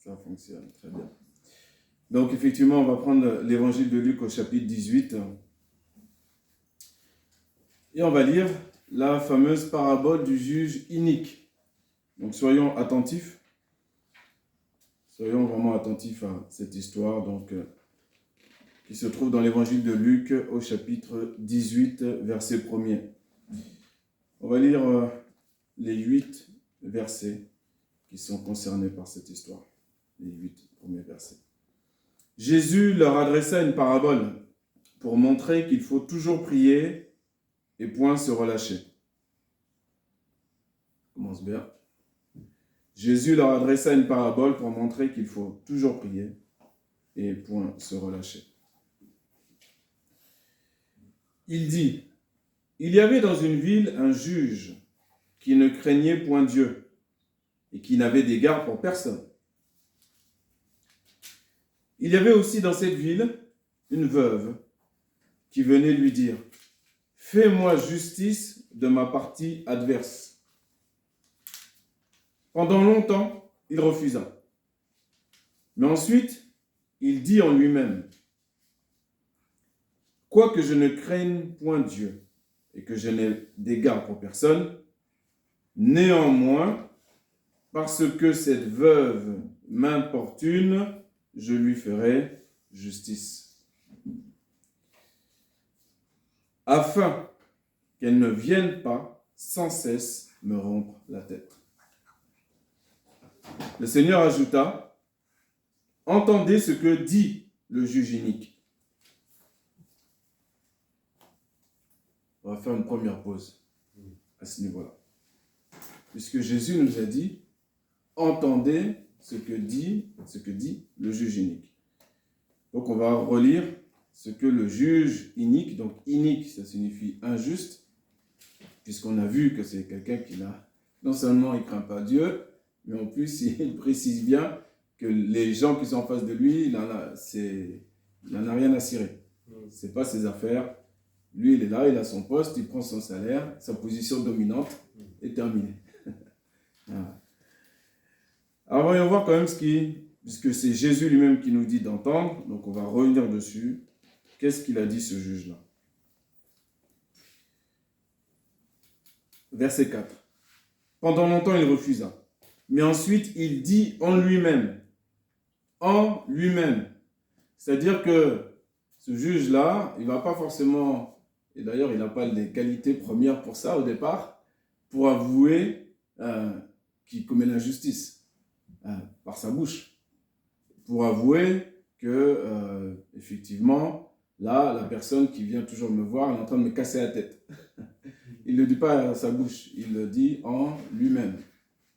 Ça fonctionne très bien. Donc, effectivement, on va prendre l'évangile de Luc au chapitre 18. Et on va lire la fameuse parabole du juge inique. Donc, soyons attentifs. Soyons vraiment attentifs à cette histoire qui se trouve dans l'évangile de Luc au chapitre 18, verset 1er. On va lire les 8 versets qui sont concernés par cette histoire. Les 8 premiers versets. Jésus leur adressa une parabole pour montrer qu'il faut toujours prier et point se relâcher. Commence bien. Jésus leur adressa une parabole pour montrer qu'il faut toujours prier et point se relâcher. Il dit, il y avait dans une ville un juge qui ne craignait point Dieu et qui n'avait d'égard pour personne. Il y avait aussi dans cette ville une veuve qui venait lui dire, « Fais-moi justice de ma partie adverse. » Pendant longtemps, il refusa. Mais ensuite, il dit en lui-même, « Quoique je ne craigne point Dieu et que je n'ai d'égard pour personne, néanmoins, parce que cette veuve m'importune, je lui ferai justice. Afin qu'elle ne vienne pas sans cesse me rompre la tête. » Le Seigneur ajouta, « Entendez ce que dit le juge inique. » On va faire une première pause à ce niveau-là. Puisque Jésus nous a dit, « Entendez ce que dit le juge inique. » Donc on va relire ce que le juge inique, donc inique ça signifie injuste, puisqu'on a vu que c'est quelqu'un qui non seulement il ne craint pas Dieu, mais en plus il précise bien que les gens qui sont en face de lui, il n'en a rien à cirer. Ce n'est pas ses affaires. Lui il est là, il a son poste, il prend son salaire, sa position dominante est terminée. Voilà. Alors voyons voir quand même puisque c'est Jésus lui-même qui nous dit d'entendre, donc on va revenir dessus. Qu'est-ce qu'il a dit ce juge-là? Verset 4. Pendant longtemps il refusa, mais ensuite il dit en lui-même. En lui-même. C'est-à-dire que ce juge-là, il ne va pas forcément, et d'ailleurs il n'a pas les qualités premières pour ça au départ, pour avouer qu'il commet l'injustice par sa bouche. Pour avouer que, effectivement, là, la personne qui vient toujours me voir, elle est en train de me casser la tête. Il ne le dit pas à sa bouche, il le dit en lui-même.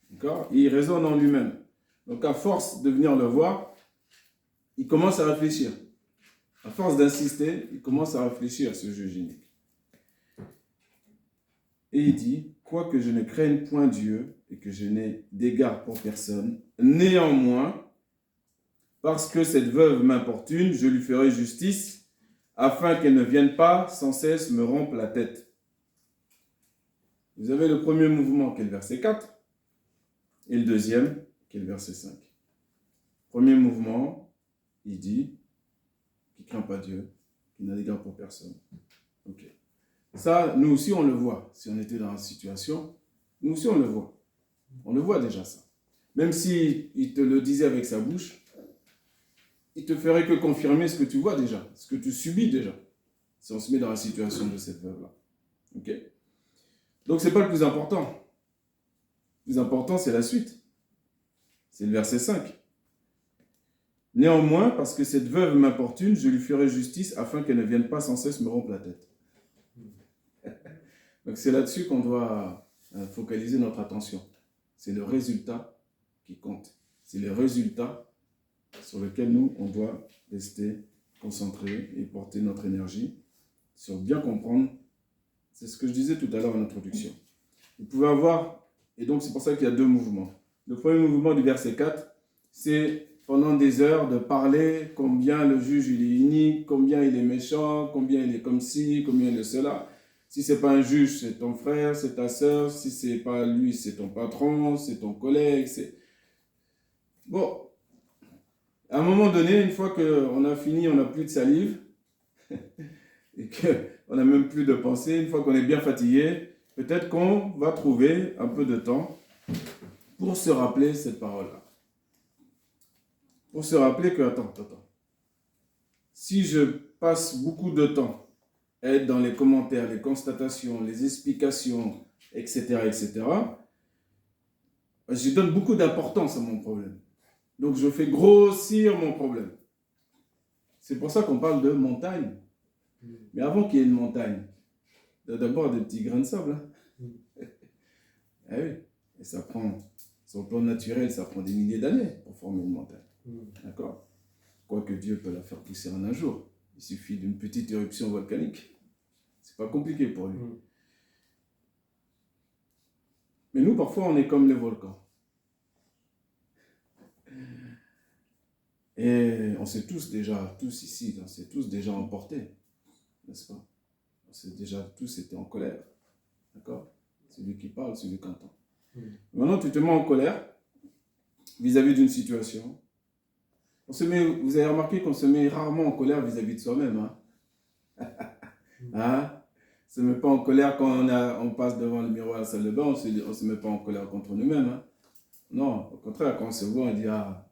D'accord? Il raisonne en lui-même. Donc, à force de venir le voir, il commence à réfléchir. À force d'insister, il commence à réfléchir, ce juge inique. Et il dit, « Quoique je ne craigne point Dieu et que je n'ai d'égard pour personne, néanmoins, parce que cette veuve m'importune, je lui ferai justice, afin qu'elle ne vienne pas sans cesse me rompre la tête. » Vous avez le premier mouvement qui est le verset 4, et le deuxième qui est le verset 5. Premier mouvement, il dit qu'il ne craint pas Dieu, qu'il n'a d'égard pour personne. Ok. Ça, nous aussi, on le voit. Si on était dans la situation, nous aussi, on le voit. On le voit déjà, ça. Même s'il te le disait avec sa bouche, il te ferait que confirmer ce que tu vois déjà, ce que tu subis déjà, si on se met dans la situation de cette veuve-là. Ok? Donc, ce n'est pas le plus important. Le plus important, c'est la suite. C'est le verset 5. Néanmoins, parce que cette veuve m'importune, je lui ferai justice afin qu'elle ne vienne pas sans cesse me rompre la tête. Donc, c'est là-dessus qu'on doit focaliser notre attention. C'est le résultat qui compte. C'est le résultat sur lequel nous, on doit rester concentrés et porter notre énergie sur bien comprendre. C'est ce que je disais tout à l'heure en introduction. Vous pouvez avoir, et donc c'est pour ça qu'il y a deux mouvements. Le premier mouvement du verset 4, c'est pendant des heures de parler combien le juge il est inique, combien il est méchant, combien il est comme ci, combien il est cela. Si ce n'est pas un juge, c'est ton frère, c'est ta sœur. Si ce n'est pas lui, c'est ton patron, c'est ton collègue. Bon. À un moment donné, une fois qu'on a fini, on n'a plus de salive, et qu'on n'a même plus de pensée, une fois qu'on est bien fatigué, peut-être qu'on va trouver un peu de temps pour se rappeler cette parole-là. Pour se rappeler que, attends. Si je passe beaucoup de temps à être dans les commentaires, les constatations, les explications, etc., je donne beaucoup d'importance à mon problème. Donc, je fais grossir mon problème. C'est pour ça qu'on parle de montagne. Mais avant qu'il y ait une montagne, il y a d'abord des petits grains de sable. Hein. Ah oui. Et ça prend, sur le plan naturel, ça prend des milliers d'années pour former une montagne. D'accord? Quoique Dieu peut la faire pousser en un jour. Il suffit d'une petite éruption volcanique. C'est pas compliqué pour lui. Mais nous, parfois, on est comme les volcans. Et on s'est tous ici, on s'est tous déjà emportés, n'est-ce pas? On s'est déjà tous été en colère. D'accord? Celui qui parle, celui qui entend. Maintenant, tu te mets en colère vis-à-vis d'une situation. Vous avez remarqué qu'on se met rarement en colère vis-à-vis de soi-même. Hein? Hein? On ne se met pas en colère quand on passe devant le miroir à la salle de bain, on ne se met pas en colère contre nous-mêmes. Hein? Non, au contraire, quand on se voit, on dit « Ah,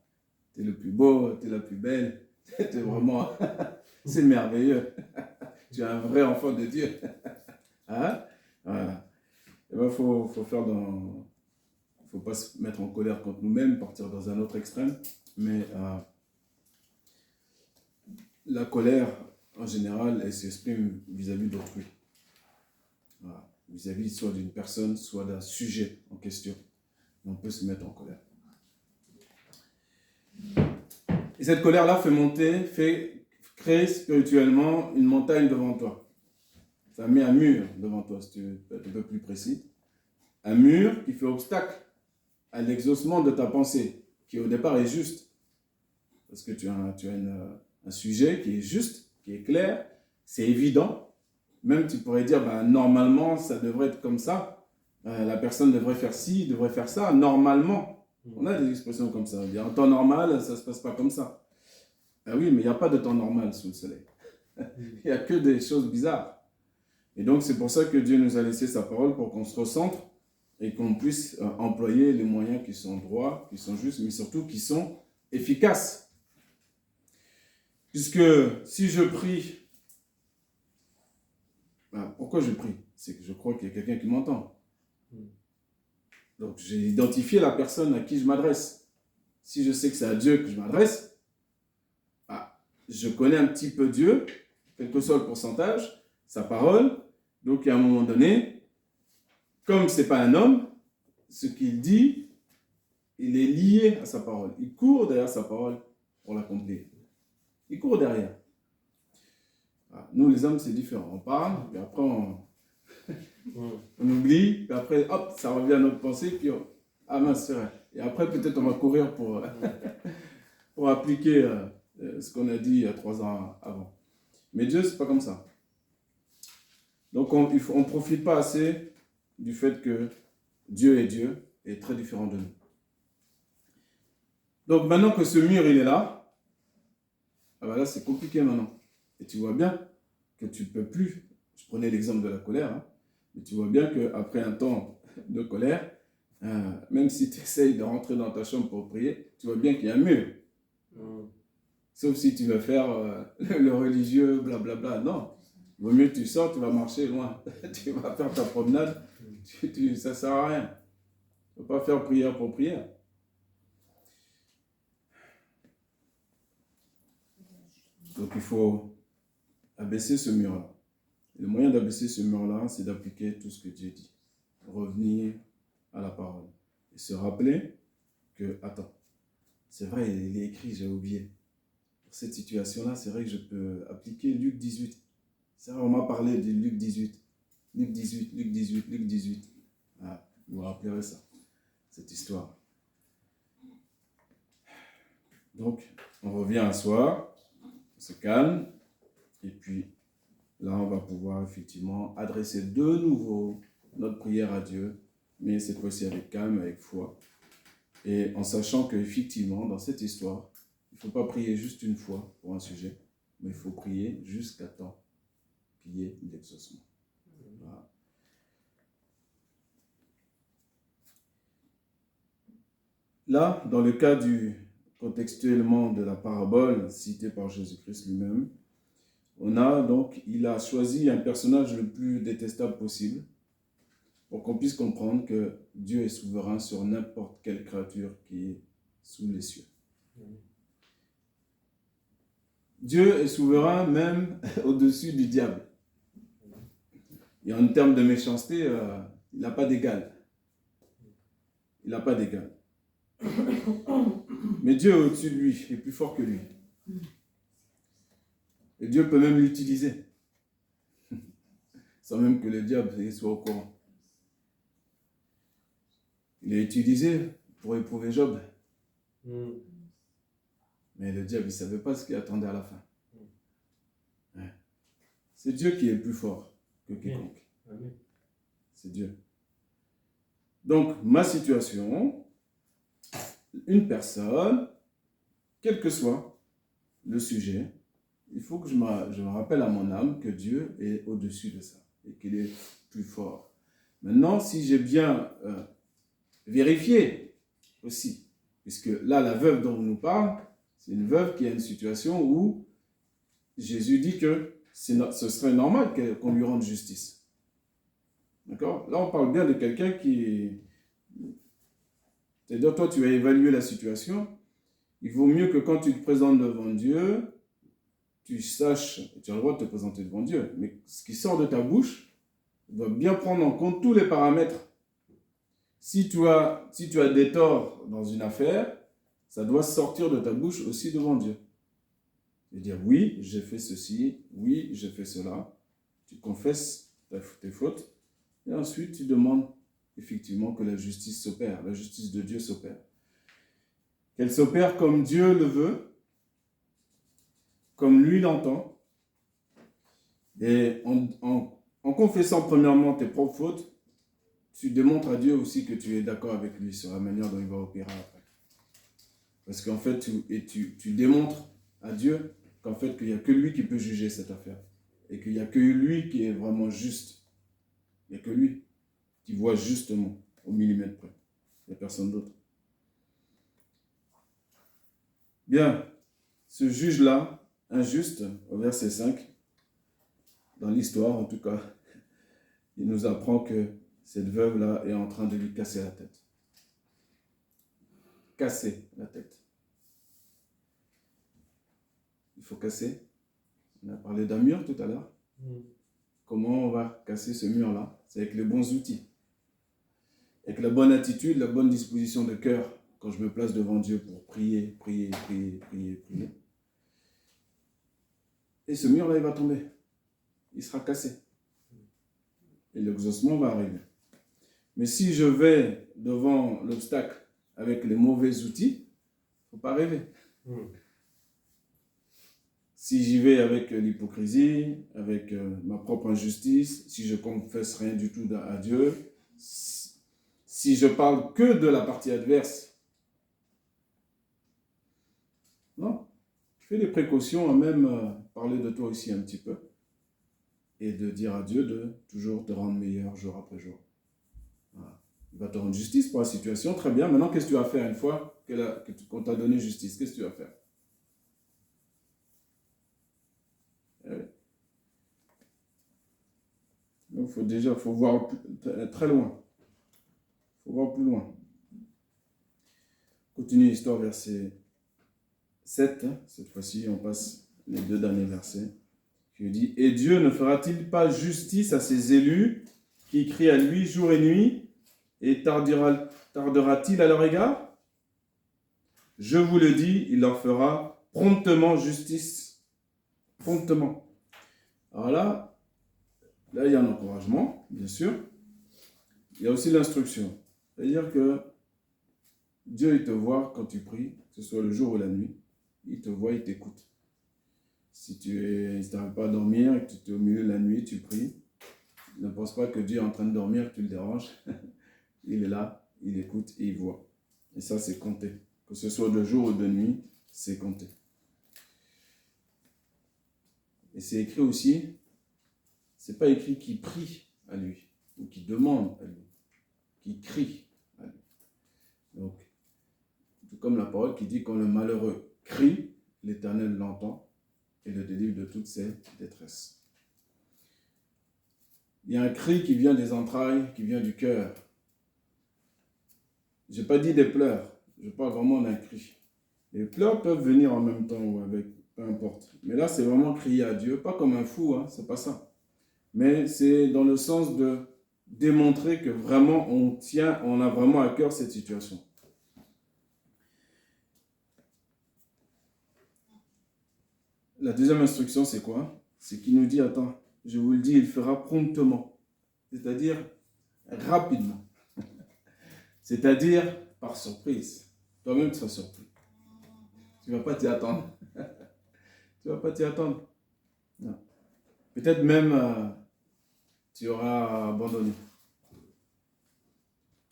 t'es le plus beau, t'es la plus belle, t'es vraiment... c'est merveilleux. Tu es un vrai enfant de Dieu. » Hein? Voilà. Et ben, faut pas se mettre en colère contre nous-mêmes, partir dans un autre extrême, mais la colère, en général, elle s'exprime vis-à-vis d'autrui. Voilà. Vis-à-vis soit d'une personne, soit d'un sujet en question. On peut se mettre en colère. Et cette colère-là fait créer spirituellement une montagne devant toi. Ça met un mur devant toi, si tu veux être un peu plus précis. Un mur qui fait obstacle à l'exaucement de ta pensée, qui au départ est juste. Parce que tu as un sujet qui est juste, qui est clair, c'est évident. Même tu pourrais dire, normalement, ça devrait être comme ça. La personne devrait faire ci, devrait faire ça, normalement. On a des expressions comme ça. On dit, en temps normal, ça ne se passe pas comme ça. Ah oui, mais il n'y a pas de temps normal sous le soleil. Il n'y a que des choses bizarres. Et donc, c'est pour ça que Dieu nous a laissé sa parole pour qu'on se recentre et qu'on puisse employer les moyens qui sont droits, qui sont justes, mais surtout qui sont efficaces. Puisque si je prie, pourquoi je prie? C'est que je crois qu'il y a quelqu'un qui m'entend. Donc, j'ai identifié la personne à qui je m'adresse. Si je sais que c'est à Dieu que je m'adresse, je connais un petit peu Dieu, quel que soit le pourcentage, sa parole. Donc, à un moment donné, comme ce n'est pas un homme, ce qu'il dit, il est lié à sa parole. Il court derrière sa parole pour l'accomplir. Il court derrière. Nous, les hommes, c'est différent. On parle, puis après, on oublie, puis après, hop, ça revient à notre pensée, puis ah mince, c'est vrai. Et après, peut-être on va courir pour appliquer ce qu'on a dit il y a 3 ans avant. Mais Dieu, c'est pas comme ça. Donc, on ne profite pas assez du fait que Dieu est très différent de nous. Donc, maintenant que ce mur, il est là, là, c'est compliqué maintenant. Et tu vois bien que tu ne peux plus. Je prenais l'exemple de la colère, hein, mais tu vois bien qu'après un temps de colère, même si tu essayes de rentrer dans ta chambre pour prier, tu vois bien qu'il y a un mur. Sauf si tu veux faire le religieux, blablabla. Non, il vaut mieux que tu sors, tu vas marcher loin. Tu vas faire ta promenade, ça ne sert à rien. Tu ne peux pas faire prière pour prière. Donc il faut abaisser ce mur-là. Le moyen d'abaisser ce mur-là, c'est d'appliquer tout ce que Dieu dit. Revenir à la parole. Et se rappeler que, attends, c'est vrai, il est écrit, j'ai oublié. Pour cette situation-là, c'est vrai que je peux appliquer Luc 18. C'est vrai, on m'a parlé de Luc 18. Luc 18, Luc 18, Luc 18. Vous vous rappellerez ça, cette histoire. Donc, on revient à soi, on se calme, et puis là, on va pouvoir effectivement adresser de nouveau notre prière à Dieu, mais cette fois-ci avec calme, avec foi, et en sachant qu'effectivement, dans cette histoire, ne faut pas prier juste une fois pour un sujet, mais il faut prier jusqu'à temps qu'il y ait l'exaucement. Voilà. Là, dans le cas contextuellement de la parabole citée par Jésus-Christ lui-même, il a choisi un personnage le plus détestable possible pour qu'on puisse comprendre que Dieu est souverain sur n'importe quelle créature qui est sous les cieux. Dieu est souverain même au-dessus du diable. Et en termes de méchanceté, il n'a pas d'égal. Il n'a pas d'égal. Mais Dieu est au-dessus de lui, est plus fort que lui. Et Dieu peut même l'utiliser, sans même que le diable soit au courant. Il est utilisé pour éprouver Job. Mais le diable, il ne savait pas ce qu'il attendait à la fin. Ouais. C'est Dieu qui est plus fort que quiconque. C'est Dieu. Donc, ma situation, une personne, quel que soit le sujet, il faut que je me rappelle à mon âme que Dieu est au-dessus de ça et qu'il est plus fort. Maintenant, si j'ai bien vérifié aussi, puisque là, la veuve dont on nous parle, c'est une veuve qui a une situation où Jésus dit que ce serait normal qu'on lui rende justice. D'accord? Là, on parle bien de quelqu'un qui... C'est-à-dire, toi, tu as évalué la situation. Il vaut mieux que quand tu te présentes devant Dieu, tu saches, tu as le droit de te présenter devant Dieu, mais ce qui sort de ta bouche doit bien prendre en compte tous les paramètres. Si tu as des torts dans une affaire, ça doit sortir de ta bouche aussi devant Dieu. Et dire, oui, j'ai fait ceci, oui, j'ai fait cela. Tu confesses tes fautes, et ensuite tu demandes effectivement que la justice s'opère, la justice de Dieu s'opère. Qu'elle s'opère comme Dieu le veut, comme lui l'entend. Et en confessant premièrement tes propres fautes, tu démontres à Dieu aussi que tu es d'accord avec lui sur la manière dont il va opérer après. Parce qu'en fait, tu démontres à Dieu qu'en fait, qu'il n'y a que lui qui peut juger cette affaire. Et qu'il n'y a que lui qui est vraiment juste. Il n'y a que lui qui voit justement au millimètre près. Il n'y a personne d'autre. Bien, ce juge-là, injuste, au verset 5, dans l'histoire en tout cas, il nous apprend que cette veuve-là est en train de lui casser la tête. Casser la tête. Il faut casser. On a parlé d'un mur tout à l'heure. Comment on va casser ce mur-là? C'est avec les bons outils. Avec la bonne attitude, la bonne disposition de cœur, quand je me place devant Dieu pour prier. Et ce mur-là, il va tomber. Il sera cassé. Et l'exaucement va arriver. Mais si je vais devant l'obstacle avec les mauvais outils, il ne faut pas rêver. Si j'y vais avec l'hypocrisie, avec ma propre injustice, si je ne confesse rien du tout à Dieu, si je parle que de la partie adverse, non, fais les précautions à même parler de toi aussi un petit peu et de dire à Dieu de toujours te rendre meilleur jour après jour. Voilà. Il va te rendre justice pour la situation, très bien. Maintenant, qu'est-ce que tu vas faire une fois qu'on t'a donné justice? Qu'est-ce que tu vas faire? Donc, il faut voir très loin. Il faut voir plus loin. Continue l'histoire, verset 7. Cette fois-ci, on passe les 2 derniers versets. Qui dit, « Et Dieu ne fera-t-il pas justice à ses élus qui crient à lui jour et nuit, et tardera-t-il à leur égard? Je vous le dis, il leur fera promptement justice. » Promptement. Alors là, il y a un encouragement, bien sûr. Il y a aussi l'instruction. C'est-à-dire que Dieu, il te voit quand tu pries, que ce soit le jour ou la nuit. Il te voit, il t'écoute. Si tu n'arrives pas à dormir et que tu es au milieu de la nuit, tu pries, ne pense pas que Dieu est en train de dormir et que tu le déranges. Il est là, il écoute et il voit. Et ça, c'est compté. Que ce soit de jour ou de nuit, c'est compté. Et c'est écrit aussi, c'est pas écrit qui prie à lui, ou qui demande à lui, qui crie à lui. Donc, tout comme la parole qui dit quand le malheureux crie, l'Éternel l'entend et le délivre de toutes ses détresses. Il y a un cri qui vient des entrailles, qui vient du cœur. Je n'ai pas dit des pleurs, je parle vraiment d'un cri. Les pleurs peuvent venir en même temps ou avec, peu importe. Mais là, c'est vraiment crier à Dieu, pas comme un fou, hein, c'est pas ça. Mais c'est dans le sens de démontrer que vraiment on a vraiment à cœur cette situation. La deuxième instruction, c'est quoi? C'est qu'il nous dit, attends, je vous le dis, il fera promptement. C'est-à-dire rapidement. C'est-à-dire par surprise. Toi-même, tu seras surpris. Tu ne vas pas t'y attendre. Tu ne vas pas t'y attendre. Non. Peut-être même, tu auras abandonné.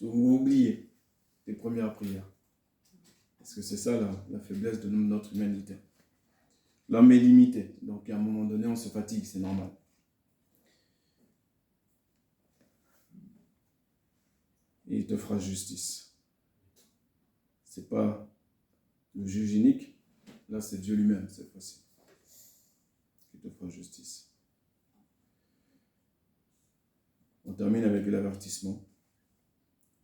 Ou oublié tes premières prières. Parce que c'est ça la faiblesse de notre humanité. L'homme est limité. Donc à un moment donné, on se fatigue, c'est normal. Et il te fera justice. C'est pas le juge unique. Là, c'est Dieu lui-même, cette fois-ci. Qui te fera justice. On termine avec l'avertissement.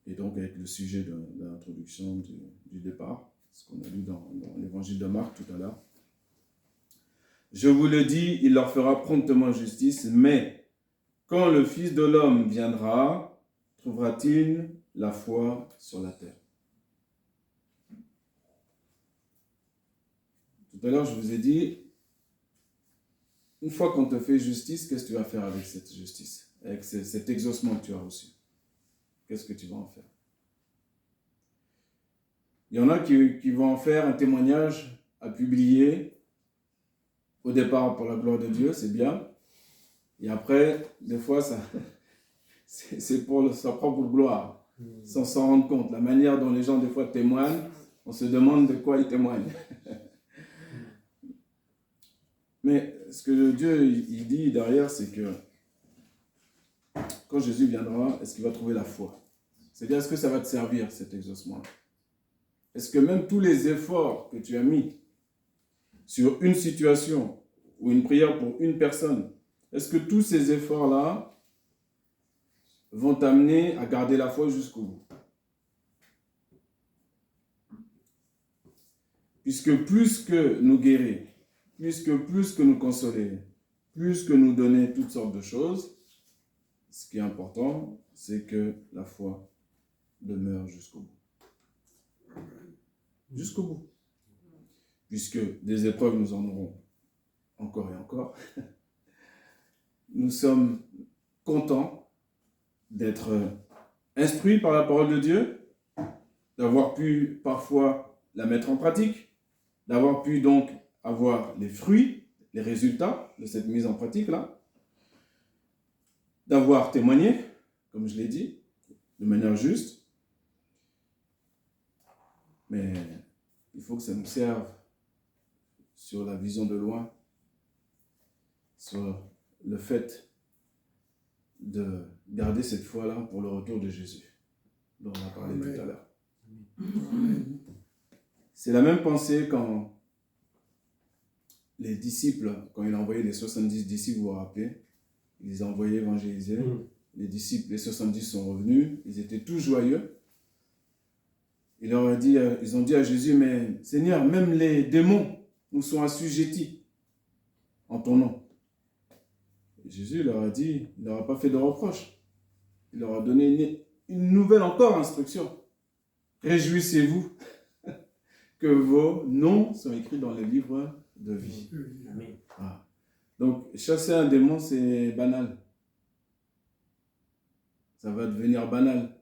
Et donc avec le sujet de l'introduction du départ. Ce qu'on a lu dans l'évangile de Marc tout à l'heure. Je vous le dis, il leur fera promptement justice, mais quand le Fils de l'homme viendra, trouvera-t-il la foi sur la terre? Tout à l'heure, je vous ai dit, une fois qu'on te fait justice, qu'est-ce que tu vas faire avec cette justice? Avec cet exaucement que tu as reçu? Qu'est-ce que tu vas en faire? Il y en a qui vont en faire un témoignage à publier au départ pour la gloire de Dieu, c'est bien. Et après, des fois, c'est pour sa propre gloire, sans s'en rendre compte. La manière dont les gens, des fois, témoignent, on se demande de quoi ils témoignent. Mais ce que Dieu il dit derrière, c'est que quand Jésus viendra, est-ce qu'il va trouver la foi? C'est-à-dire, est-ce que ça va te servir, cet exaucement-là? Est-ce que même tous les efforts que tu as mis sur une situation ou une prière pour une personne, est-ce que tous ces efforts-là vont t'amener à garder la foi jusqu'au bout? Puisque plus que nous guérir, plus que nous consoler, plus que nous donner toutes sortes de choses, ce qui est important, c'est que la foi demeure jusqu'au bout. Jusqu'au bout. Puisque des épreuves, nous en aurons encore et encore. Nous sommes contents d'être instruits par la parole de Dieu, d'avoir pu parfois la mettre en pratique, d'avoir pu donc avoir les fruits, les résultats de cette mise en pratique-là, d'avoir témoigné, comme je l'ai dit, de manière juste. Mais il faut que ça nous serve sur la vision de loin, sur le fait de garder cette foi-là pour le retour de Jésus, dont on a parlé tout à l'heure. C'est la même pensée quand les disciples, quand il a envoyé les 70 disciples, vous vous rappelez, il les a envoyés évangéliser. Les disciples, les 70 sont revenus, ils étaient tous joyeux. Ils ont dit à Jésus, mais Seigneur, même les démons nous sont assujettis en ton nom. Et Jésus leur a dit, il ne leur a pas fait de reproche. Il leur a donné une nouvelle encore instruction. Réjouissez-vous que vos noms sont écrits dans le livre de vie. Amen. Ah. Donc, chasser un démon, c'est banal. Ça va devenir banal.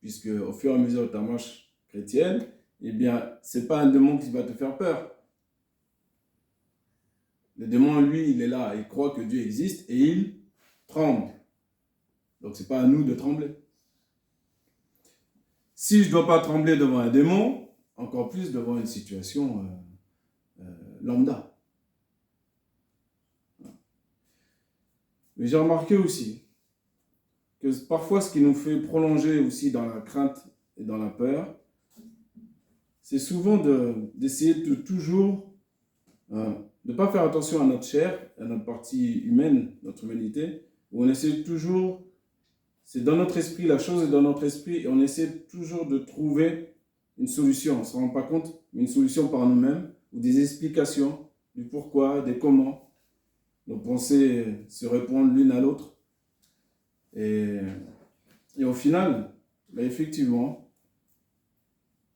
Puisque au fur et à mesure de ta marche chrétienne, eh bien, ce n'est pas un démon qui va te faire peur. Le démon, lui, il est là, il croit que Dieu existe et il tremble. Donc, ce n'est pas à nous de trembler. Si je ne dois pas trembler devant un démon, encore plus devant une situation lambda. Mais j'ai remarqué aussi que parfois ce qui nous fait prolonger aussi dans la crainte et dans la peur, c'est souvent d'essayer de toujours de ne pas faire attention à notre chair, à notre partie humaine, notre humanité, où on essaie toujours, c'est dans notre esprit, la chose est dans notre esprit, et on essaie toujours de trouver une solution. On ne se rend pas compte, mais une solution par nous-mêmes, ou des explications du pourquoi, des comment. Nos pensées se répondent l'une à l'autre. Et au final, effectivement,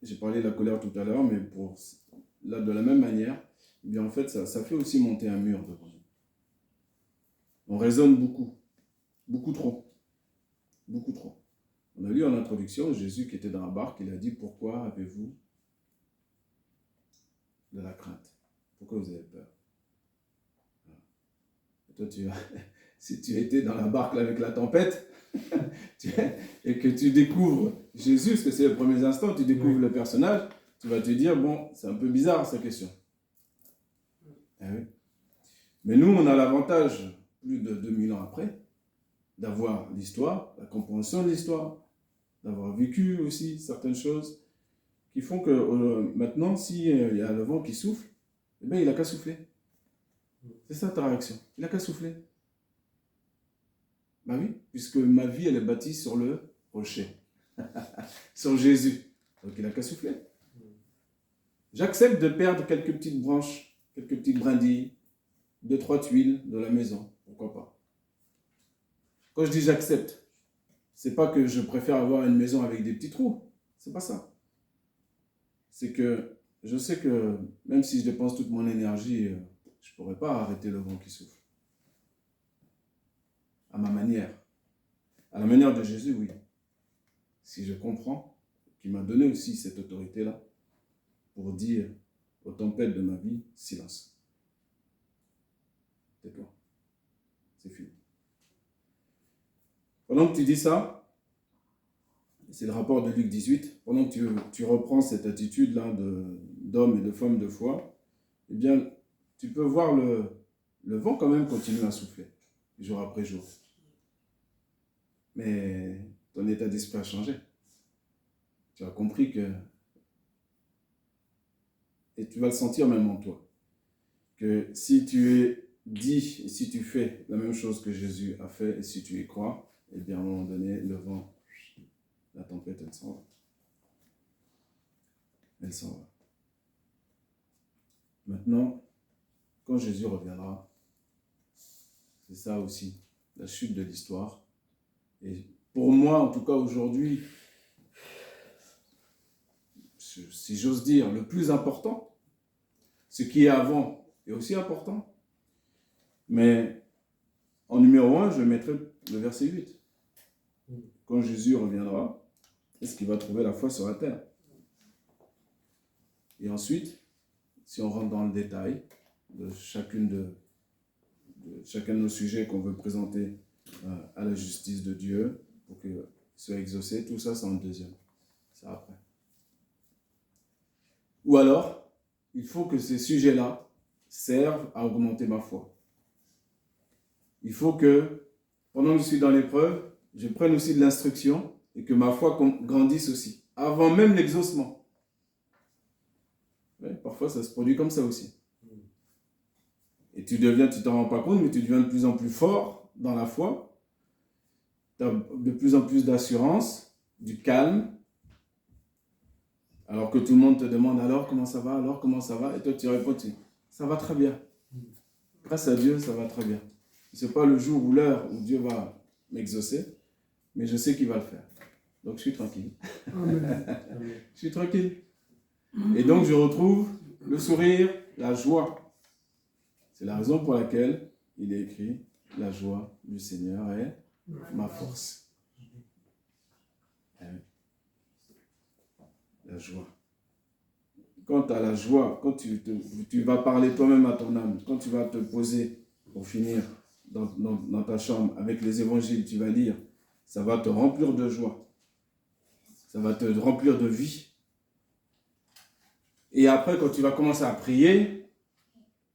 j'ai parlé de la colère tout à l'heure, mais là, de la même manière, eh bien en fait, ça fait aussi monter un mur devant nous. On raisonne beaucoup, beaucoup trop. On a lu en introduction, Jésus qui était dans la barque, il a dit, pourquoi avez-vous de la crainte? Pourquoi vous avez peur? Et toi, si tu étais dans la barque là, avec la tempête, et que tu découvres Jésus, parce que c'est les premiers instants, tu découvres le personnage, tu vas te dire, bon, c'est un peu bizarre cette question. Eh oui. Mais nous, on a l'avantage, plus de 2000 ans après, d'avoir l'histoire, la compréhension de l'histoire, d'avoir vécu aussi certaines choses qui font que maintenant, s'il y a le vent qui souffle, eh bien, il n'a qu'à souffler. C'est ça ta réaction. Il n'a qu'à souffler. Ben oui, puisque ma vie, elle est bâtie sur le rocher, sur Jésus. Donc, il n'a qu'à souffler. J'accepte de perdre quelques petites branches, quelques petites brindilles, 2-3 tuiles de la maison. Pourquoi pas? Quand je dis j'accepte, c'est pas que je préfère avoir une maison avec des petits trous. C'est pas ça. C'est que je sais que même si je dépense toute mon énergie, je ne pourrais pas arrêter le vent qui souffle. À ma manière. À la manière de Jésus, oui. Si je comprends qu'il m'a donné aussi cette autorité-là pour dire aux tempêtes de ma vie, silence. Tais-toi. C'est fini. Pendant que tu dis ça, c'est le rapport de Luc 18, pendant que tu reprends cette attitude-là d'homme et de femme de foi, eh bien, tu peux voir le vent quand même continuer à souffler, jour après jour. Mais ton état d'esprit a changé. Tu as compris que, et tu vas le sentir même en toi, que si tu dis et si tu fais la même chose que Jésus a fait, et si tu y crois, eh bien à un moment donné, le vent, la tempête, elle s'en va. Elle s'en va. Maintenant, quand Jésus reviendra, c'est ça aussi, la chute de l'histoire. Et pour moi, en tout cas aujourd'hui, si j'ose dire, le plus important, ce qui est avant est aussi important. Mais en numéro 1, je mettrai le verset 8. Quand Jésus reviendra, est-ce qu'il va trouver la foi sur la terre? Et ensuite, si on rentre dans le détail de chacun de nos sujets qu'on veut présenter à la justice de Dieu pour qu'il soit exaucé, tout ça c'est en deuxième. C'est après. Ou alors, il faut que ces sujets-là servent à augmenter ma foi. Il faut que, pendant que je suis dans l'épreuve, je prenne aussi de l'instruction et que ma foi grandisse aussi, avant même l'exaucement. Ouais, parfois, ça se produit comme ça aussi. Et tu t'en rends pas compte, mais tu deviens de plus en plus fort dans la foi. Tu as de plus en plus d'assurance, du calme. Alors que tout le monde te demande alors comment ça va, et toi tu réponds, ça va très bien. Grâce à Dieu, ça va très bien. Ce n'est pas le jour ou l'heure où Dieu va m'exaucer, mais je sais qu'il va le faire. Donc je suis tranquille. Amen. Je suis tranquille. Et donc je retrouve le sourire, la joie. C'est la raison pour laquelle il est écrit, la joie du Seigneur est ma force. La joie. Quand tu as la joie, quand tu vas parler toi-même à ton âme, quand tu vas te poser pour finir dans ta chambre avec les évangiles, tu vas lire, ça va te remplir de joie. Ça va te remplir de vie. Et après, quand tu vas commencer à prier,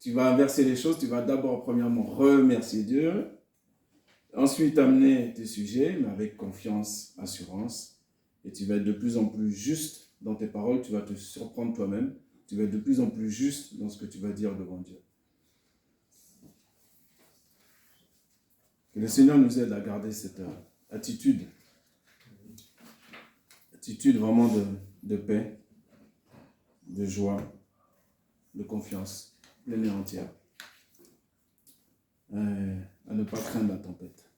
Tu vas inverser les choses. Tu vas d'abord, premièrement, remercier Dieu. Ensuite, amener tes sujets, mais avec confiance, assurance. Et tu vas être de plus en plus juste dans tes paroles. Tu vas te surprendre toi-même. Tu vas être de plus en plus juste dans ce que tu vas dire devant Dieu. Que le Seigneur nous aide à garder cette attitude vraiment de paix, de joie, de confiance, pleine et entière. À ne pas craindre la tempête.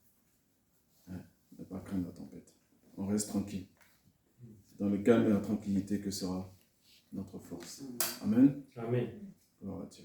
Ne pas craindre la tempête. On reste tranquille. C'est dans le calme et la tranquillité que sera notre force. Amen. Amen. Gloire à Dieu.